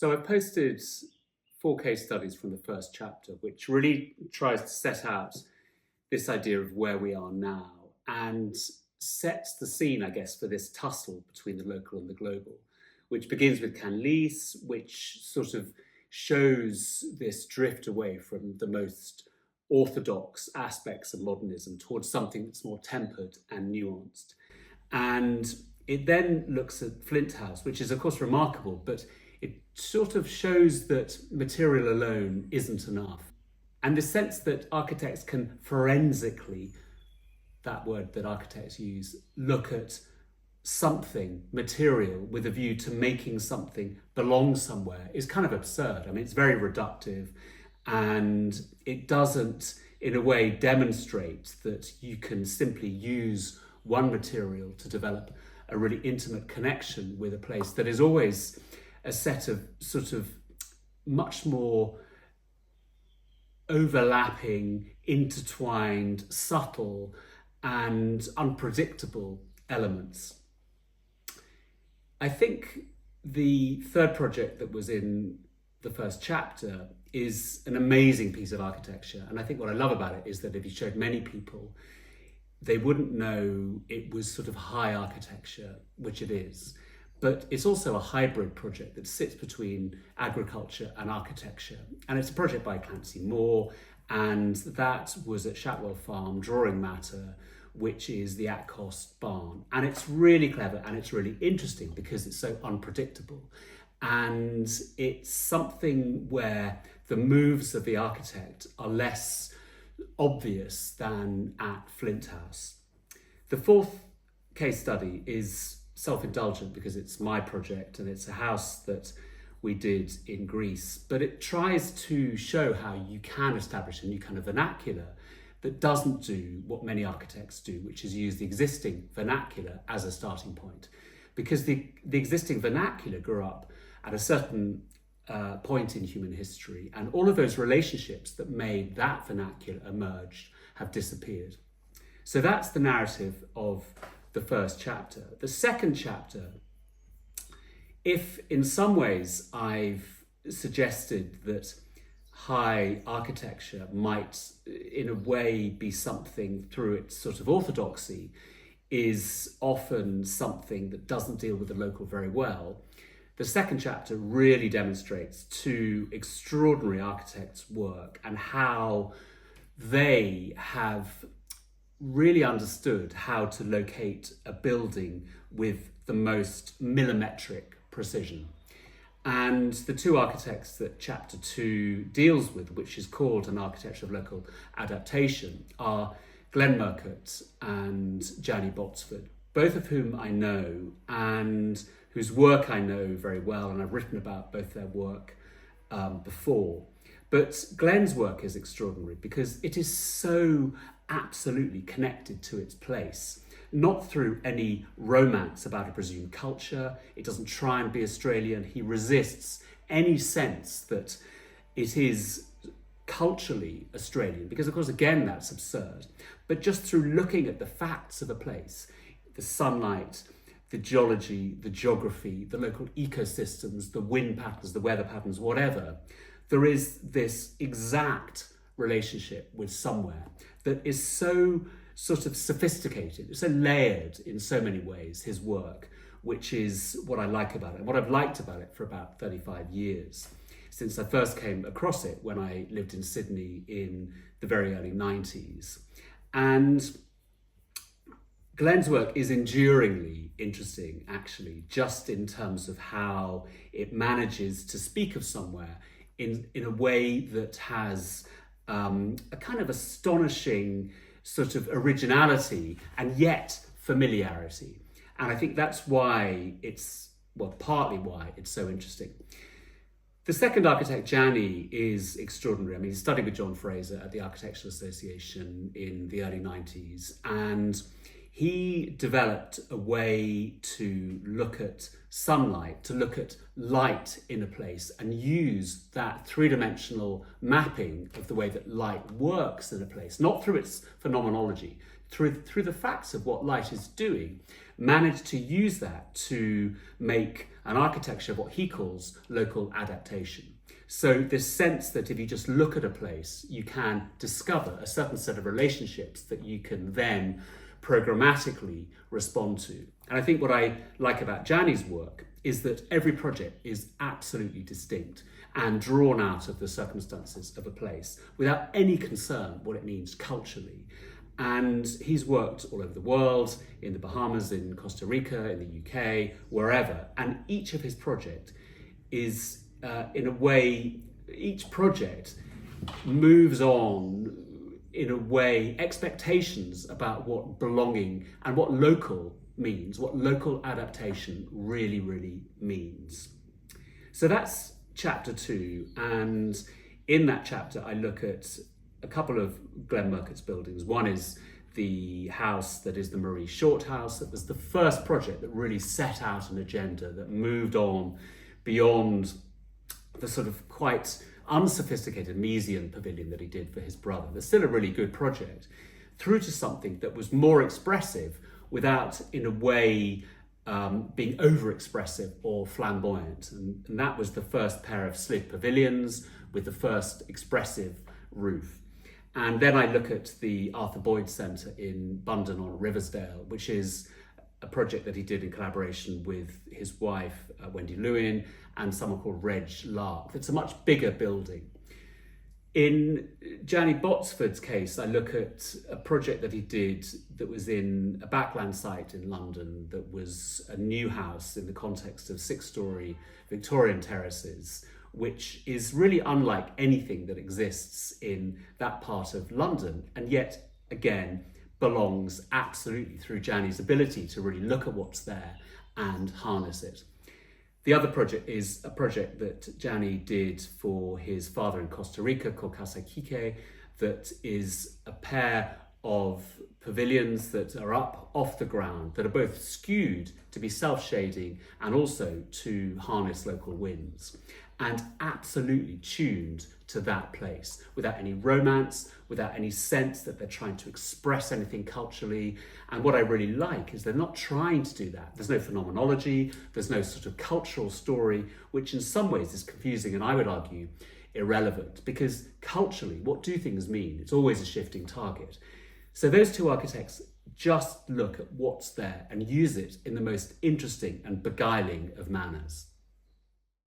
So I've posted 4 case studies from the first chapter, which really tries to set out this idea of where we are now and sets the scene, I guess, for this tussle between the local and the global, which begins with Canlis, which sort of shows this drift away from the most orthodox aspects of modernism towards something that's more tempered and nuanced. And it then looks at Flint House, which is of course remarkable, but it sort of shows that material alone isn't enough. And the sense that architects can forensically, that word that architects use, look at something material with a view to making something belong somewhere is kind of absurd. I mean, it's very reductive, and it doesn't, in a way, demonstrate that you can simply use one material to develop a really intimate connection with a place that is always a set of sort of much more overlapping, intertwined, subtle and unpredictable elements. I think the third project that was in the first chapter is an amazing piece of architecture. And I think what I love about it is that if you showed many people, they wouldn't know it was sort of high architecture, which it is. But it's also a hybrid project that sits between agriculture and architecture. And it's a project by Clancey Moore, and that was at Shapwell Farm Drawing Matter, which is the at-cost barn. And it's really clever and it's really interesting because it's so unpredictable. And it's something where the moves of the architect are less obvious than at Flint House. The fourth case study is self-indulgent because it's my project and it's a house that we did in Greece, but it tries to show how you can establish a new kind of vernacular that doesn't do what many architects do, which is use the existing vernacular as a starting point. Because the existing vernacular grew up at a certain point in human history, and all of those relationships that made that vernacular emerge have disappeared. So that's the narrative of the first chapter. The second chapter, if in some ways I've suggested that high architecture might in a way be something through its sort of orthodoxy, is often something that doesn't deal with the local very well. The second chapter really demonstrates 2 extraordinary architects' work and how they have really understood how to locate a building with the most millimetric precision. And the 2 architects that chapter 2 deals with, which is called An Architecture of Local Adaptation, are Murcutt and Gianni Botsford, both of whom I know and whose work I know very well, and I've written about both their work before. But Glenn's work is extraordinary because it is so absolutely connected to its place, not through any romance about a presumed culture. It doesn't try and be Australian. He resists any sense that it is culturally Australian, because of course, again, that's absurd. But just through looking at the facts of a place, the sunlight, the geology, the geography, the local ecosystems, the wind patterns, the weather patterns, whatever, there is this exact relationship with somewhere that is so sort of sophisticated, so layered in so many ways, his work, which is what I like about it, and what I've liked about it for about 35 years, since I first came across it when I lived in Sydney in the very early 90s. And Glenn's work is enduringly interesting, actually, just in terms of how it manages to speak of somewhere in a way that has a kind of astonishing sort of originality and yet familiarity. And I think that's why it's, well, partly why it's so interesting. The second architect, Gianni, is extraordinary. I mean, he studied with John Fraser at the Architectural Association in the early 90s, and he developed a way to look at sunlight, to look at light in a place and use that 3-dimensional mapping of the way that light works in a place, not through its phenomenology, through the facts of what light is doing, managed to use that to make an architecture of what he calls local adaptation. So this sense that if you just look at a place, you can discover a certain set of relationships that you can then programmatically respond to. And I think what I like about Gianni's work is that every project is absolutely distinct and drawn out of the circumstances of a place without any concern what it means culturally. And he's worked all over the world, in the Bahamas, in Costa Rica, in the UK, wherever. And each of his projects is, in a way, each project moves on, in a way, expectations about what belonging and what local means, what local adaptation really, really means. So that's chapter 2. And in that chapter, I look at a couple of Glenn Murcutt's buildings. One is the house that is the Marie Short House. That was the first project that really set out an agenda that moved on beyond the sort of quite unsophisticated Miesian pavilion that he did for his brother. That's still a really good project, through to something that was more expressive without, in a way, being over-expressive or flamboyant. And that was the first pair of slid pavilions with the first expressive roof. And then I look at the Arthur Boyd Centre in Bundon on Riversdale, which is a project that he did in collaboration with his wife, Wendy Lewin, and someone called Reg Lark. It's a much bigger building. In Gianni Botsford's case, I look at a project that he did that was in a backland site in London that was a new house in the context of 6-storey Victorian terraces, which is really unlike anything that exists in that part of London, and yet, again, belongs absolutely through Gianni's ability to really look at what's there and harness it. The other project is a project that Gianni did for his father in Costa Rica called Casa Quique, that is a pair of pavilions that are up off the ground that are both skewed to be self-shading and also to harness local winds, and absolutely tuned to that place without any romance, without any sense that they're trying to express anything culturally. And what I really like is they're not trying to do that. There's no phenomenology, there's no sort of cultural story, which in some ways is confusing and I would argue irrelevant, because culturally, what do things mean? It's always a shifting target. So those two architects just look at what's there and use it in the most interesting and beguiling of manners.